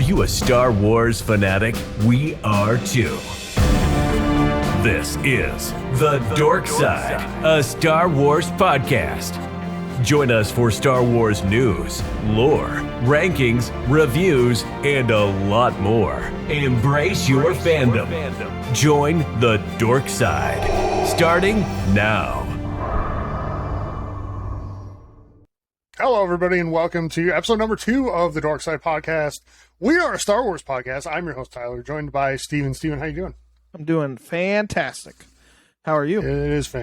Are you a Star Wars fanatic? We are too. This is The Dork Side, a Star Wars podcast. Join us for Star Wars news, lore, rankings, reviews, and a lot more. Embrace your fandom. Join The Dork Side, starting now. Hello, everybody, and welcome to episode number 2 of the Dork Side podcast. We are a Star Wars podcast. I'm your host, Tyler, joined by Steven. Steven, how you doing? I'm doing fantastic. How are you? It is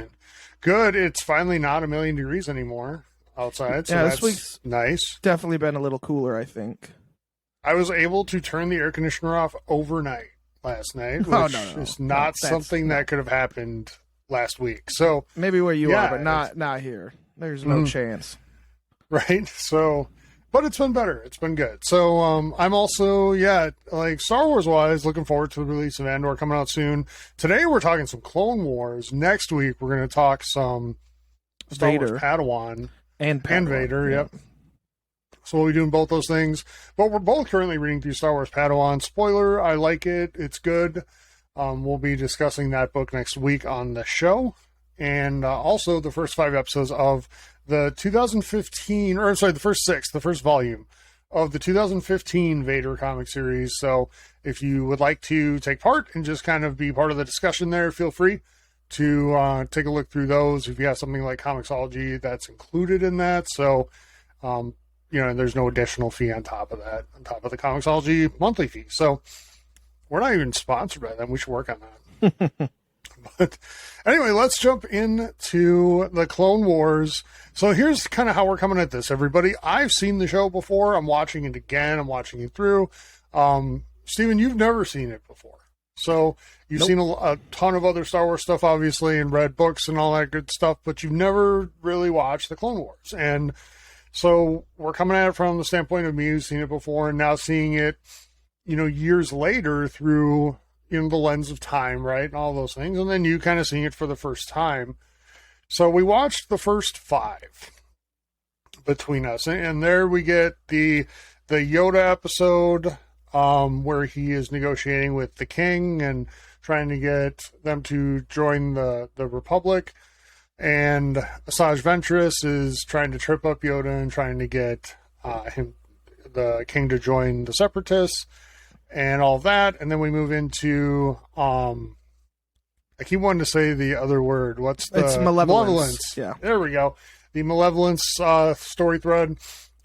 good. It's finally not 1,000,000 degrees anymore outside, so yeah, that's this week's nice. Definitely been a little cooler, I think. I was able to turn the air conditioner off overnight last night, which is not something that could have happened last week. So maybe where you are, but not here. There's no chance. Right? So, but it's been better. It's been good. So, I'm also, like Star Wars wise, looking forward to the release of Andor coming out soon. Today we're talking some Clone Wars. Next week we're going to talk some Star Wars Padawan and Vader. Yep. So we'll be doing both those things. But we're both currently reading through Star Wars Padawan. Spoiler, I like it. It's good. We'll be discussing that book next week on the show. And also the first 5 episodes of the 2015, or I'm sorry, the first volume of the 2015 Vader comic series. So if you would like to take part and just kind of be part of the discussion there, feel free to take a look through those. If you have something like Comixology, that's included in that. So, there's no additional fee on top of that, on top of the Comixology monthly fee. So we're not even sponsored by them. We should work on that. But anyway, let's jump into the Clone Wars. So here's kind of how we're coming at this, everybody. I've seen the show before. I'm watching it again. I'm watching it through. Steven, you've never seen it before. So you've seen a ton of other Star Wars stuff, obviously, and read books and all that good stuff, but you've never really watched the Clone Wars. And so we're coming at it from the standpoint of me who's seen it before and now seeing it, years later through the lens of time, right? And all those things. And then you kind of seeing it for the first time. So we watched the first 5 between us. And there we get the Yoda episode where he is negotiating with the king and trying to get them to join the Republic. And Asajj Ventress is trying to trip up Yoda and trying to get the king to join the Separatists. And all of that, and then we move into, I keep wanting to say the other word. What's the... It's Malevolence. Yeah. There we go. The Malevolence story thread.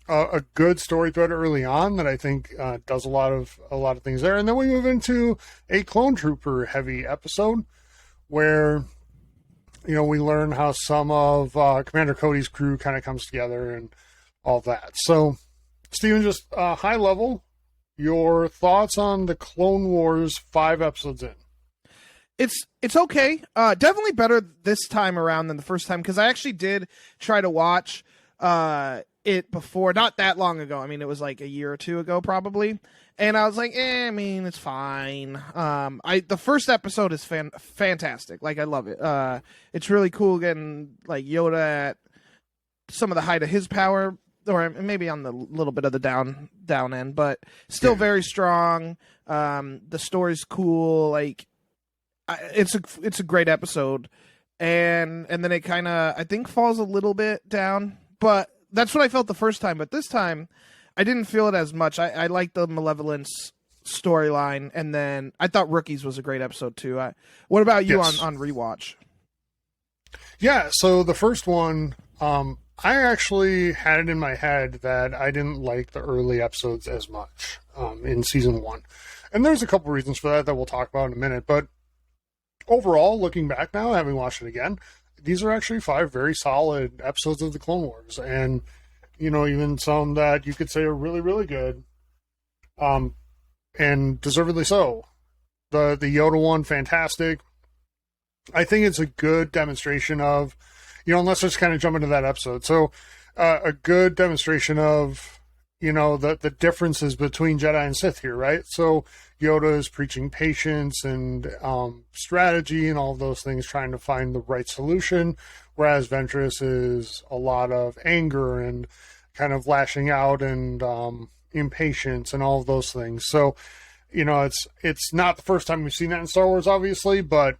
A good story thread early on that I think does a lot of things there. And then we move into a Clone Trooper heavy episode where, we learn how some of Commander Cody's crew kind of comes together and all that. So, Steven, just high level, your thoughts on the Clone Wars 5 episodes in? It's okay. Definitely better this time around than the first time, because I actually did try to watch it before, not that long ago. I mean, it was like a year or 2 ago probably. And I was like, it's fine. The first episode is fantastic. Like, I love it. It's really cool getting like Yoda at some of the height of his power, or maybe on the little bit of the down end, but still very strong. The story's cool. Like, it's a great episode, and then it kind of, I think, falls a little bit down. But that's what I felt the first time. But this time, I didn't feel it as much. I liked the Malevolence storyline, and then I thought Rookies was a great episode too. What about you on rewatch? Yeah. So the first one, I actually had it in my head that I didn't like the early episodes as much in season 1. And there's a couple reasons for that we'll talk about in a minute. But overall, looking back now, having watched it again, these are actually 5 very solid episodes of the Clone Wars. And, even some that you could say are really, really good. And deservedly so. The Yoda one, fantastic. I think it's a good demonstration of, let's just kind of jump into that episode. So, a good demonstration of, the differences between Jedi and Sith here, right? So, Yoda is preaching patience and strategy and all of those things, trying to find the right solution, whereas Ventress is a lot of anger and kind of lashing out and impatience and all of those things. So, it's not the first time we've seen that in Star Wars, obviously, but,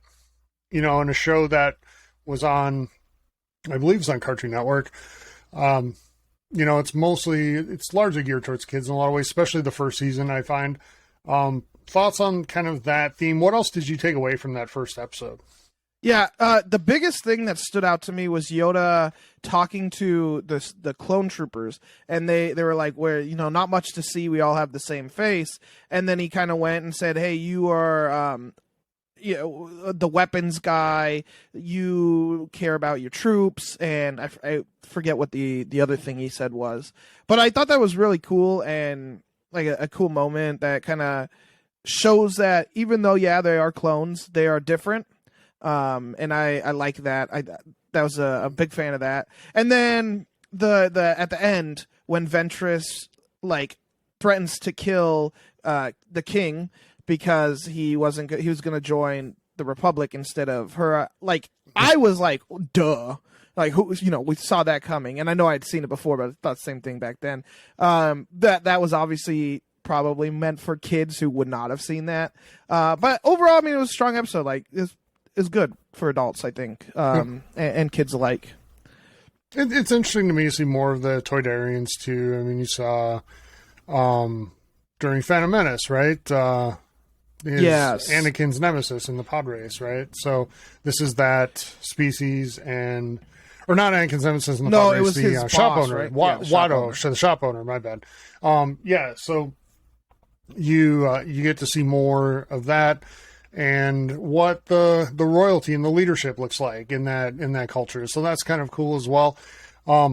in a show that was on, I believe it's on Cartoon Network, it's largely geared towards kids in a lot of ways, especially the first season, I find. Thoughts on kind of that theme? What else did you take away from that first episode? Yeah, the biggest thing that stood out to me was Yoda talking to the clone troopers, and they were like, "We're not much to see. We all have the same face." And then he kind of went and said, "Hey, you are the weapons guy. You care about your troops." And I forget what the other thing he said was, but I thought that was really cool and like a cool moment that kind of shows that even though they are clones, they are different. And I like that. That was a big fan of that. And then the at the end when Ventress threatens to kill the king because he was going to join the Republic instead of her. I was like, duh. We saw that coming, and I know I'd seen it before, but I thought the same thing back then. That was obviously probably meant for kids who would not have seen that. But overall, I mean, it was a strong episode. Is good for adults, I think, and kids alike. It's interesting to me to see more of the Toydarians too. I mean, you saw during Phantom Menace, right? Yes. Anakin's nemesis in the pod race, right? So this is that species, or not Anakin's nemesis in the pod race. It was the his shop boss, owner, right? Watto, the shop owner. My bad. So you get to see more of that. And what the royalty and the leadership looks like in that culture. So that's kind of cool as well. I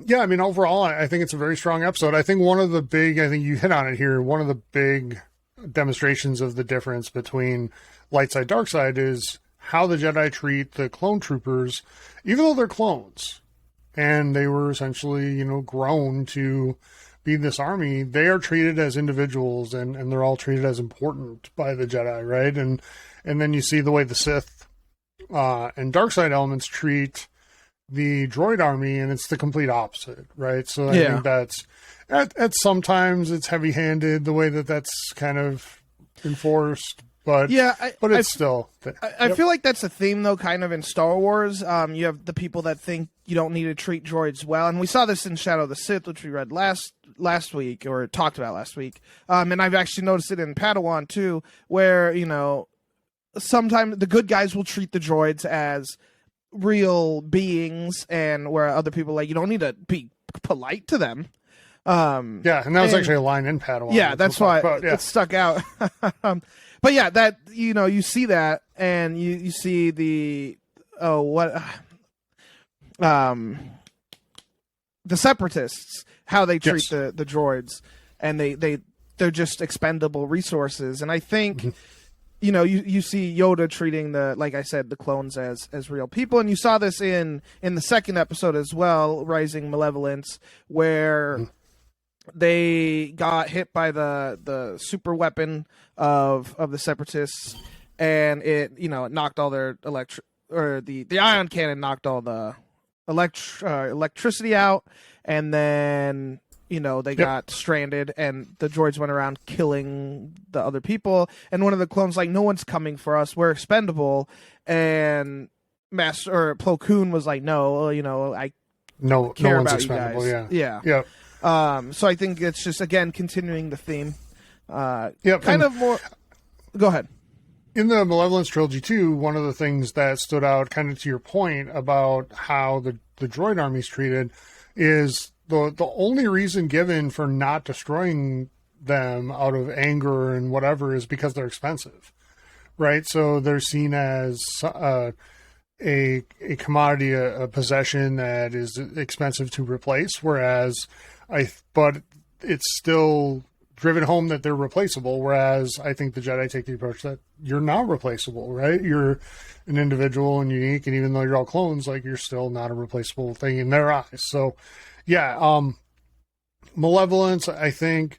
mean, overall, I think it's a very strong episode. I think I think you hit on it here, one of the big demonstrations of the difference between light side, dark side is how the Jedi treat the clone troopers, even though they're clones. And they were essentially, grown to be this army, they are treated as individuals and they're all treated as important by the Jedi, right? And then you see the way the Sith and dark side elements treat the droid army, and it's the complete opposite, right? So I think that's at sometimes it's heavy-handed the way that's kind of enforced, but it's still. I feel like that's a theme though, kind of in Star Wars. You have the people that think you don't need to treat droids well, and we saw this in Shadow of the Sith, which we read last week or talked about last week. And I've actually noticed it in Padawan too, where sometimes the good guys will treat the droids as real beings, and where other people you don't need to be polite to them. And that was actually a line in Padawan. Yeah, that's why it stuck out. But that you see that, and you see the separatists, how they treat the droids, and they're just expendable resources. And I think you see Yoda treating like I said, the clones as real people, and you saw this in the second episode as well, Rising Malevolence, where they got hit by the super weapon of the separatists, and it knocked all their the ion cannon knocked all the electricity out, and then they got stranded, and the droids went around killing the other people, and one of the clones no one's coming for us, we're expendable, and Plo Koon was like, no, I care about you guys. Yeah. So I think it's just, again, continuing the theme. Kind of more. Go ahead. In the Malevolence trilogy too, one of the things that stood out, kind of to your point about how the droid army's treated, is the only reason given for not destroying them out of anger and whatever is because they're expensive, right? So they're seen as a commodity, a possession that is expensive to replace, but it's still driven home that they're replaceable, whereas I think the Jedi take the approach that you're not replaceable, right? You're an individual and unique, and even though you're all clones, you're still not a replaceable thing in their eyes. So, Malevolence, I think,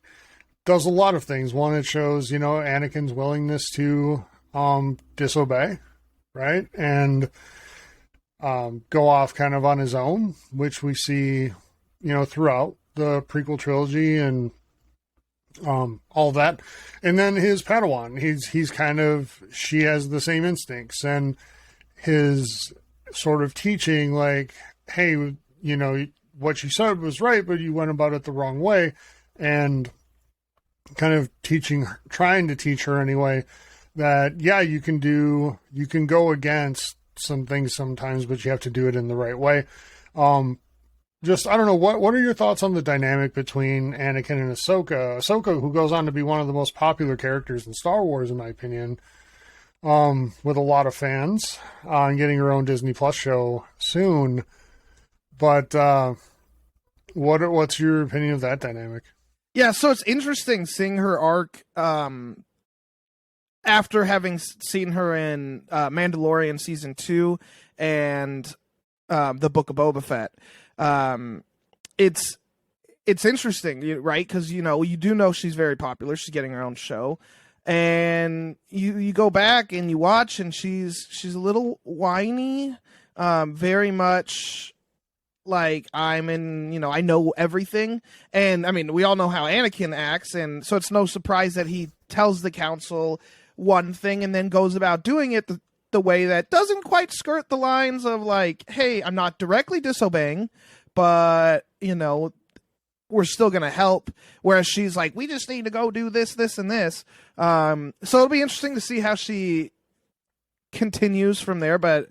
does a lot of things. One, it shows, Anakin's willingness to disobey, right? And go off kind of on his own, which we see, throughout the prequel trilogy and all that. And then his Padawan, he's kind of, she has the same instincts, and his sort of teaching, like, hey, you know, what you said was right, but you went about it the wrong way, and kind of trying to teach her anyway, that, yeah, you can go against some things sometimes, but you have to do it in the right way. Just, I don't know, what are your thoughts on the dynamic between Anakin and Ahsoka? Ahsoka, who goes on to be one of the most popular characters in Star Wars, in my opinion, with a lot of fans, and getting her own Disney Plus show soon. But what's your opinion of that dynamic? Yeah, so it's interesting seeing her arc after having seen her in Mandalorian Season 2 and the Book of Boba Fett. It's interesting, right? Because, you do know she's very popular. She's getting her own show. And you go back and you watch, and she's a little whiny, very much like, I know everything. And I mean, we all know how Anakin acts, and so it's no surprise that he tells the council one thing and then goes about doing it the way that doesn't quite skirt the lines of, like, hey, I'm not directly disobeying, but, we're still going to help. Whereas she's like, we just need to go do this, this, and this. So it'll be interesting to see how she continues from there. But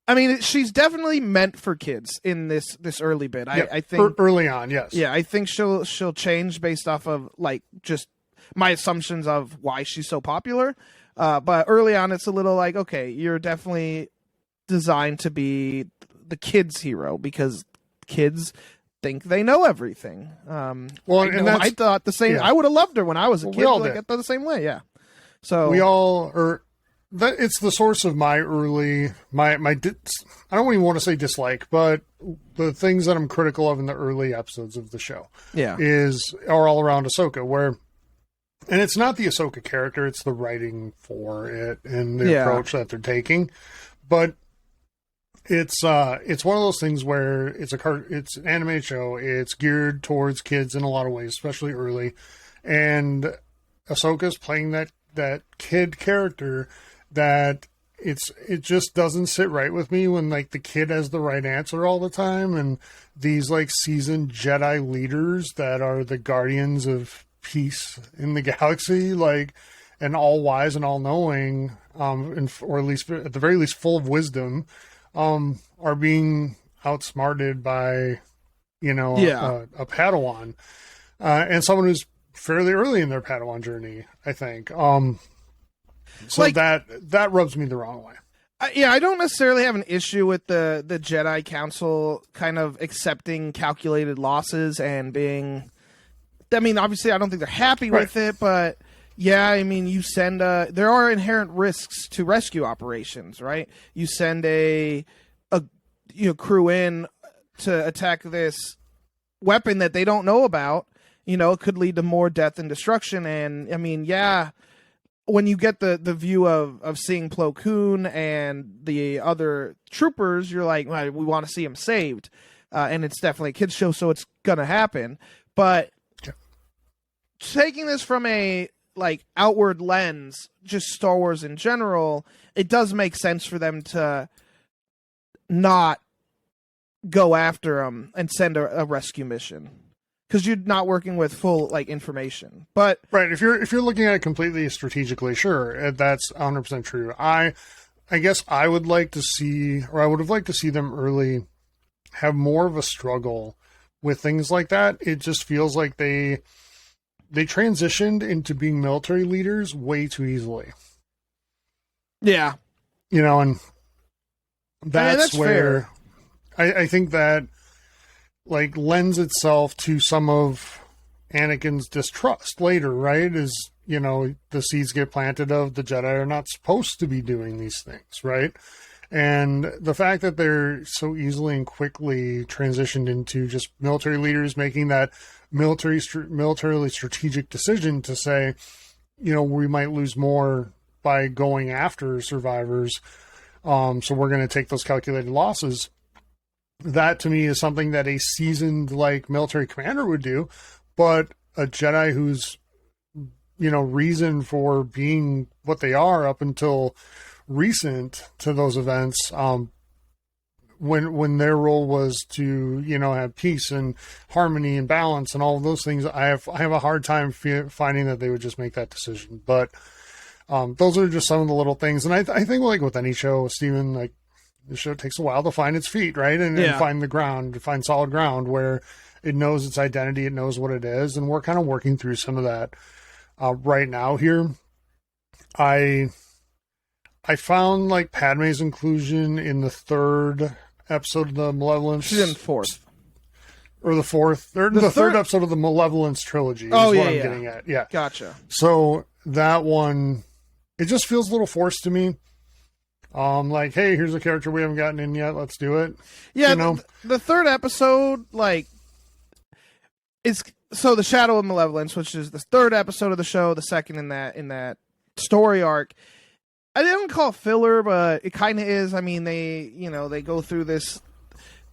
I mean, she's definitely meant for kids in this early bit. Yeah, I think early on, yes. Yeah, I think she'll change based off of, like, just my assumptions of why she's so popular. But early on, it's a little like, okay, you're definitely designed to be the kids' hero because kids think they know everything. I thought the same. Yeah. I would have loved her when I was a kid. I thought the same way. Yeah. So we all are. It's the source of my early I don't even want to say dislike, but the things that I'm critical of in the early episodes of the show. Yeah. Are all around Ahsoka, and it's not the Ahsoka character, it's the writing for it and the approach that they're taking. But it's one of those things where it's an animated show. It's geared towards kids in a lot of ways, especially early. And Ahsoka's playing that kid character that it just doesn't sit right with me when, like, the kid has the right answer all the time, and these, like, seasoned Jedi leaders that are the guardians of peace in the galaxy, like, and all wise and all knowing, or at least at the very least full of wisdom, are being outsmarted by, a Padawan, and someone who's fairly early in their Padawan journey, I think. So, like, that rubs me the wrong way. I don't necessarily have an issue with the Jedi Council kind of accepting calculated losses and being. I mean, obviously, I don't think they're happy with it, but yeah, I mean, you send there are inherent risks to rescue operations, right? You send a crew in to attack this weapon that they don't know about. It could lead to more death and destruction. And I mean, yeah, when you get the view of seeing Plo Koon and the other troopers, you're like, well, we want to see him saved. And it's definitely a kid's show, so it's going to happen. But taking this from a, like, outward lens, just Star Wars in general, it does make sense for them to not go after him and send a rescue mission. Because you're not working with full, like, information. But right, if you're looking at it completely strategically, sure, that's 100% true. I guess I would like to see, or I would have liked to see them early have more of a struggle with things like that. It just feels like they transitioned into being military leaders way too easily. Yeah. And that's where I think that, like, lends itself to some of Anakin's distrust later, right? Is, the seeds get planted of the Jedi are not supposed to be doing these things, right? And the fact that they're so easily and quickly transitioned into just military leaders making that militarily strategic decision to say, we might lose more by going after survivors. So we're going to take those calculated losses. that to me is something that a seasoned like military commander would do, but a Jedi who's, reason for being what they are up until recent to those events, when their role was to, have peace and harmony and balance and all of those things, I have a hard time finding that they would just make that decision. But those are just some of the little things. And I think like with any show, Steven, like the show takes a while to find its feet, right? And find the ground, to find solid ground where it knows its identity, it knows what it is. And we're kind of working through some of that right now here. I found like Padme's inclusion in the third episode of the Malevolence. She's in fourth. Or the fourth. The third episode of the Malevolence trilogy is what I'm getting at. Yeah. Gotcha. So that one, it just feels a little forced to me. Like, hey, here's a character we haven't gotten in yet. Let's do it. Yeah. The third episode, so the Shadow of Malevolence, which is the third episode of the show, the second in that story arc. I didn't call it filler, but it kind of is. I mean, they go through the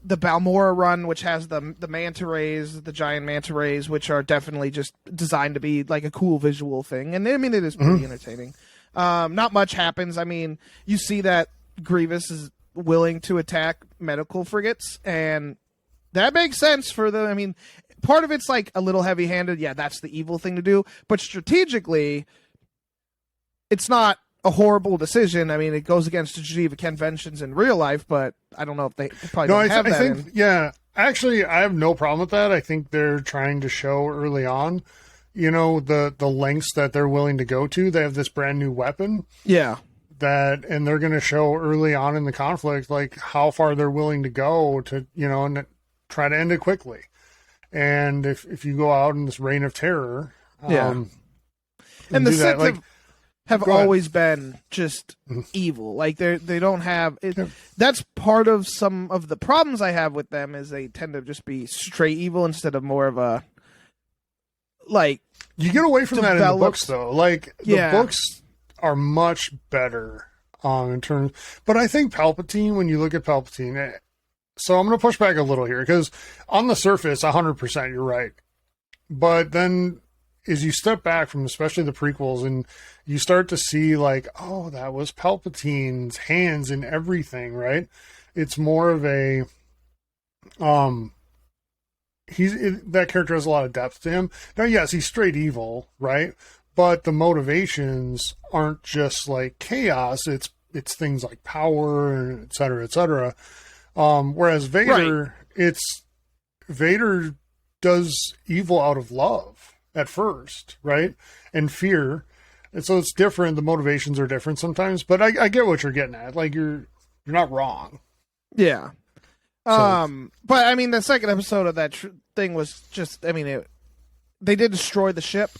Balmora run, which has the manta rays, the giant manta rays, which are definitely just designed to be like a cool visual thing. And I mean, it is pretty entertaining. Not much happens. I mean, you see that Grievous is willing to attack medical frigates, and that makes sense for I mean, part of it's like a little heavy-handed. Yeah, that's the evil thing to do. But strategically, it's not a horrible decision. I mean, it goes against the Geneva Conventions in real life, but I don't know if they probably don't have that. Yeah, actually, I have no problem with that. I think they're trying to show early on, the lengths that they're willing to go to. They have this brand new weapon. Yeah. And they're going to show early on in the conflict, like how far they're willing to go to, and try to end it quickly. And if you go out in this reign of terror, and the Sith have always been just evil. Like they don't have it. Yeah. That's part of some of the problems I have with them is they tend to just be straight evil instead of more of a you get away from that in the books though. Like the books are much better in terms, but I think Palpatine, when you look at Palpatine, so I'm going to push back a little here because on the surface, 100% you're right. But then as you step back from especially the prequels and you start to see like, oh, that was Palpatine's hands in everything, right? It's more of a, that character has a lot of depth to him. Now, yes, he's straight evil, right? But the motivations aren't just like chaos. It's things like power and et cetera, et cetera. Whereas Vader, Vader does evil out of love at first, right? And fear. And so it's different. The motivations are different sometimes, but I get what you're getting at. Like you're not wrong. Yeah. So. But I mean, the second episode of that thing was just, I mean, they did destroy the ship,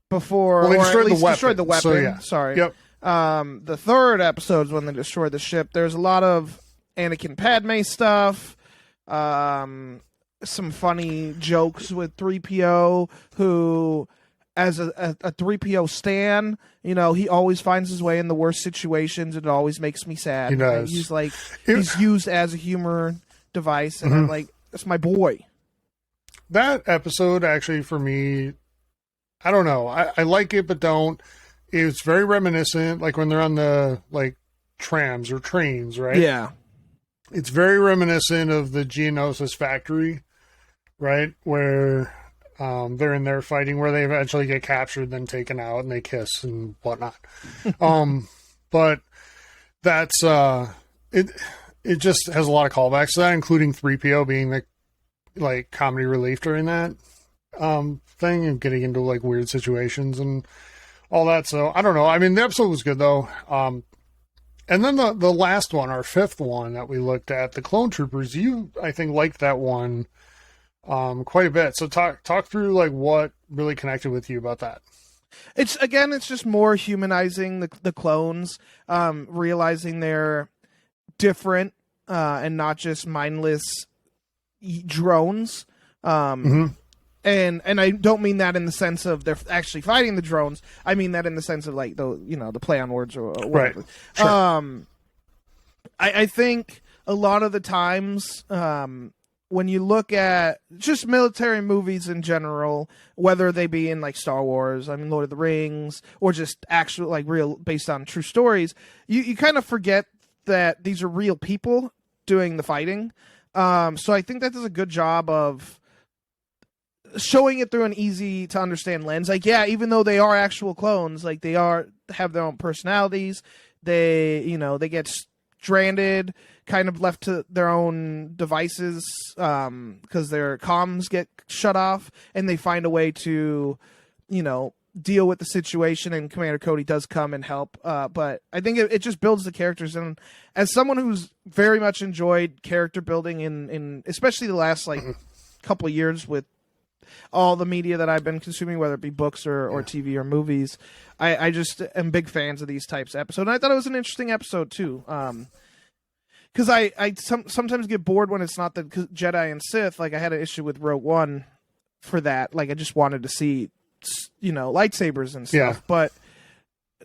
before, or at least destroyed the weapon. So, yeah. Sorry. Yep. The third episode is when they destroyed the ship. There's a lot of Anakin Padme stuff. Some funny jokes with 3PO, who, as a 3PO stan, he always finds his way in the worst situations, and it always makes me sad. He does. He's used as a humor device, and I'm like, that's my boy. That episode, actually, for me, I don't know. I like it, but don't. It's very reminiscent, like when they're on the trams or trains, right? Yeah. It's very reminiscent of the Geonosis factory, right? Where they're in there fighting, where they eventually get captured, then taken out, and they kiss and whatnot. But that's it. It just has a lot of callbacks to that, including 3PO being the comedy relief during that thing and getting into weird situations and all that. So I don't know. I mean, the episode was good though. And then the last one, our fifth one that we looked at, the Clone Troopers, you, I think, liked that one quite a bit. So talk through what really connected with you about that. It's just more humanizing the clones, realizing they're different and not just mindless drones. And I don't mean that in the sense of they're actually fighting the drones. I mean that in the sense of the play on words or whatever. Right. Sure. I think a lot of the times, when you look at just military movies in general, whether they be in like Star Wars, I mean Lord of the Rings, or just actual like real based on true stories, you kind of forget that these are real people doing the fighting. So I think that does a good job of showing it through an easy to understand lens. Like, yeah, even though they are actual clones, like they have their own personalities. They get stranded, kind of left to their own devices, because their comms get shut off, and they find a way to, deal with the situation, and Commander Cody does come and help. But I think it just builds the characters. And as someone who's very much enjoyed character building in especially the last couple of years with all the media that I've been consuming, whether it be books or TV or movies, I just am big fans of these types of episodes. And I thought it was an interesting episode too. Because I sometimes get bored when it's not the Jedi and Sith. Like I had an issue with Rogue One for that. Like I just wanted to see, lightsabers and stuff. Yeah. But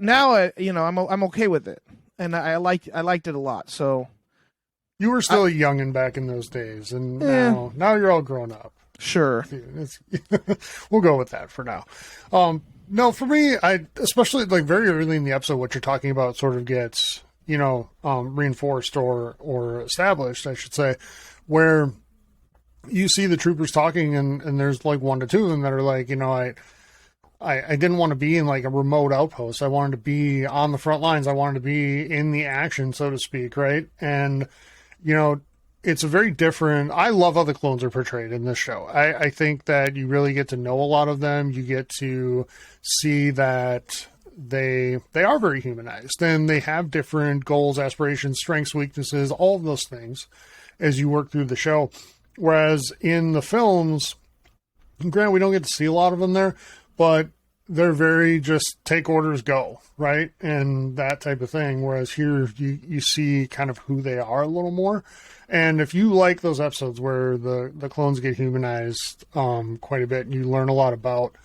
now, I'm okay with it, and I liked it a lot. So you were still a youngin' back in those days, and now you're all grown up. Sure, we'll go with that for now. No, for me, I especially like very early in the episode, what you're talking about sort of gets reinforced or established, I should say, where you see the troopers talking, and there's like 1 to 2 of them that are like, I didn't want to be in like a remote outpost. I wanted to be on the front lines. I wanted to be in the action, so to speak, right? And, it's a very different... I love how the clones are portrayed in this show. I think that you really get to know a lot of them. You get to see that they are very humanized, and they have different goals, aspirations, strengths, weaknesses, all of those things as you work through the show. Whereas in the films, granted, we don't get to see a lot of them there, but they're very just take orders, go, right? And that type of thing. Whereas here you see kind of who they are a little more. And if you like those episodes where the clones get humanized quite a bit, and you learn a lot about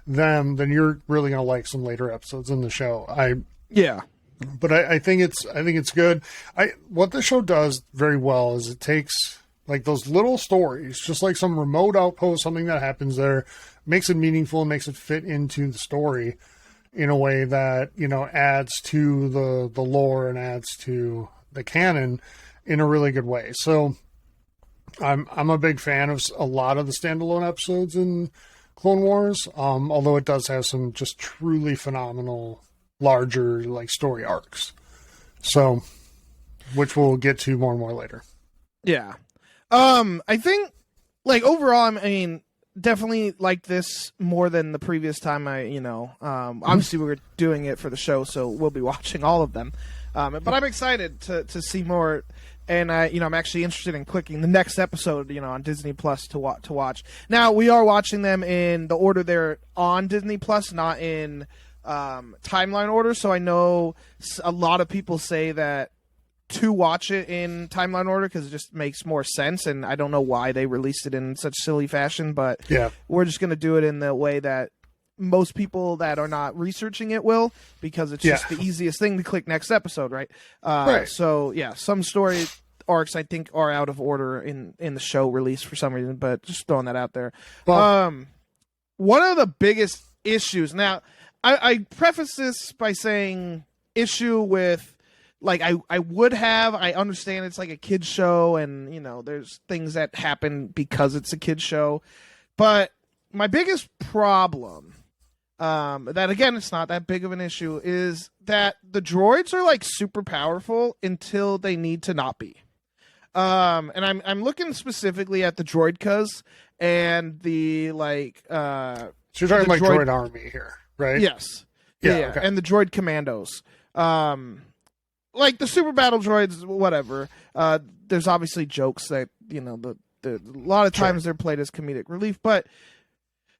them, then you're really going to like some later episodes in the show. But I think it's good. What the show does very well is it takes like those little stories, just like some remote outpost, something that happens there, makes it meaningful and makes it fit into the story in a way that, adds to the lore and adds to the canon in a really good way. So I'm a big fan of a lot of the standalone episodes in Clone Wars, although it does have some just truly phenomenal larger like story arcs. So, which we'll get to more and more later. Yeah. I think like overall, I mean, definitely like this more than the previous time obviously we were doing it for the show, so we'll be watching all of them. But I'm excited to see more, and I'm actually interested in clicking the next episode, on Disney Plus to watch. Now we are watching them in the order they're on Disney Plus, not in timeline order. So I know a lot of people say that to watch it in timeline order because it just makes more sense, and I don't know why they released it in such silly fashion, but we're just going to do it in the way that most people that are not researching it will, because it's just the easiest thing to click next episode, right? Right. So some story arcs I think are out of order in the show release for some reason, but just throwing that out there. Well, one of the biggest issues, now I preface this by saying issue with, like, I understand it's like a kid's show, and there's things that happen because it's a kid's show, but my biggest problem, that again it's not that big of an issue, is that the droids are like super powerful until they need to not be. And I'm looking specifically at the droidkas and the so you're talking like droid army here, right? Yes. Yeah. Okay. And the droid commandos. Like the super battle droids, whatever. There's obviously jokes that, a lot of times they're played as comedic relief, but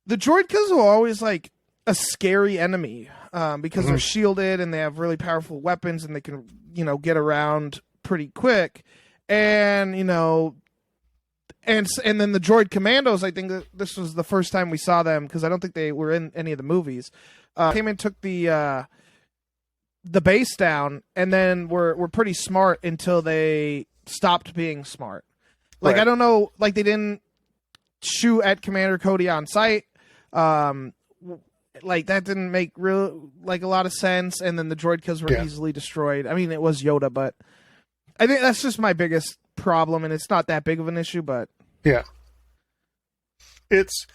the droidkas are always like a scary enemy, because they're shielded and they have really powerful weapons and they can, get around pretty quick. And, and then the droid commandos, I think that this was the first time we saw them, because I don't think they were in any of the movies. Came and took the base down, and then were pretty smart until they stopped being smart. Like, Right. I don't know, like, they didn't shoot at Commander Cody on sight. Like, that didn't make a lot of sense. And then the droid kills were easily destroyed. I mean, it was Yoda, but I think that's just my biggest problem, and it's not that big of an issue, but yeah, it's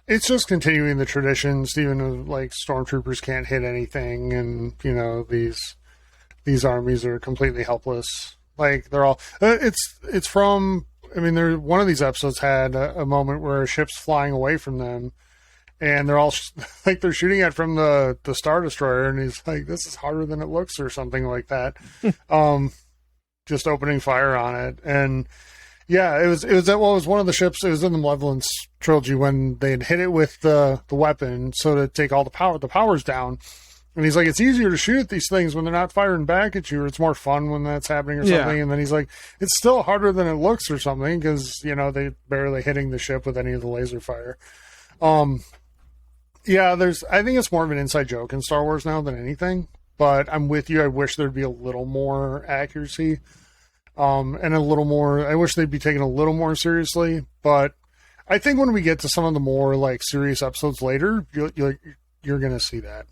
just continuing the tradition, Stephen, of like stormtroopers can't hit anything, and you know these armies are completely helpless. Like they're all it's from. I mean, one of these episodes had a moment where a ship's flying away from them, and they're all like they're shooting at from the Star Destroyer, and he's like, "This is harder than it looks," or something like that. Just opening fire on it, and yeah, it was one of the ships. It was in the Malevolence trilogy when they had hit it with the weapon, so to take all the power's down. And he's like, it's easier to shoot at these things when they're not firing back at you, or it's more fun when that's happening or something. Yeah. And then he's like, it's still harder than it looks or something, because you know they barely hitting the ship with any of the laser fire. Yeah, I think it's more of an inside joke in Star Wars now than anything. But I'm with you. I wish there'd be a little more accuracy, and a little more. I wish they'd be taken a little more seriously. But I think when we get to some of the more like serious episodes later, you're gonna see that.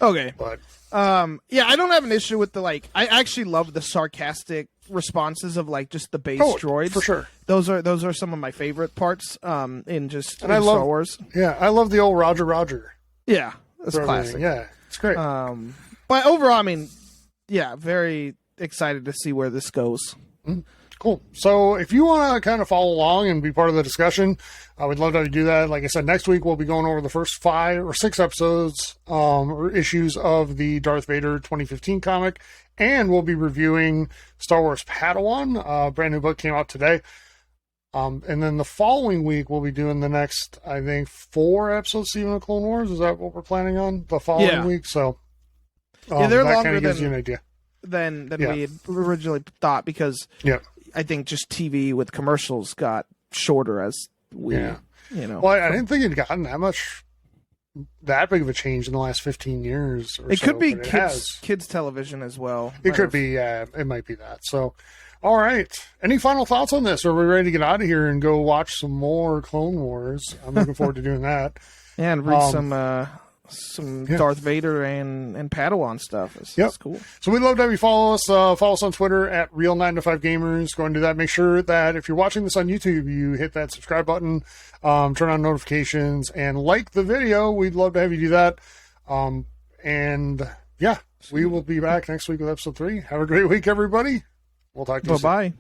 okay. But Yeah, I don't have an issue with the like. I actually love the sarcastic responses of like just the base droids for sure. Those are some of my favorite parts. In I love Star Wars. Yeah, I love the old Roger. Yeah, that's for classic. everything. Yeah, it's great. But overall, I mean, yeah, very excited to see where this goes. Cool. So if you want to kind of follow along and be part of the discussion, I would love to do that. Like I said, next week we'll be going over the first 5 or 6 episodes or issues of the Darth Vader 2015 comic, and we'll be reviewing Star Wars Padawan. Brand new book came out today. And then the following week we'll be doing the next, I think, 4 episodes even of Clone Wars. Is that what we're planning on the following week? So they're that longer kind of gives than you an idea. than we had originally thought, because I think just TV with commercials got shorter as we, you know. Well, I didn't think it'd gotten that big of a change in the last 15 years. Or it could be but kids television as well. It could be, it might be that. So, all right. Any final thoughts on this? Are we ready to get out of here and go watch some more Clone Wars? I'm looking forward to doing that. Yeah, and read some Darth Vader and Padawan stuff. It's cool. So we'd love to have you follow us. Follow us on Twitter at Real9to5Gamers. Go and do that. Make sure that if you're watching this on YouTube, you hit that subscribe button, turn on notifications, and like the video. We'd love to have you do that. And yeah, we will be back next week with episode 3. Have a great week, everybody. We'll talk to you soon. Bye-bye.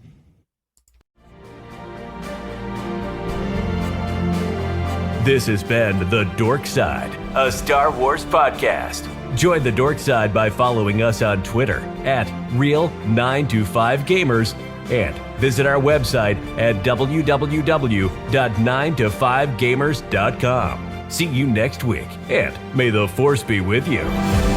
This has been The Dork Side, a Star Wars podcast. Join The Dork Side by following us on Twitter at Real9to5Gamers and visit our website at www.9to5gamers.com. See you next week, and may the Force be with you.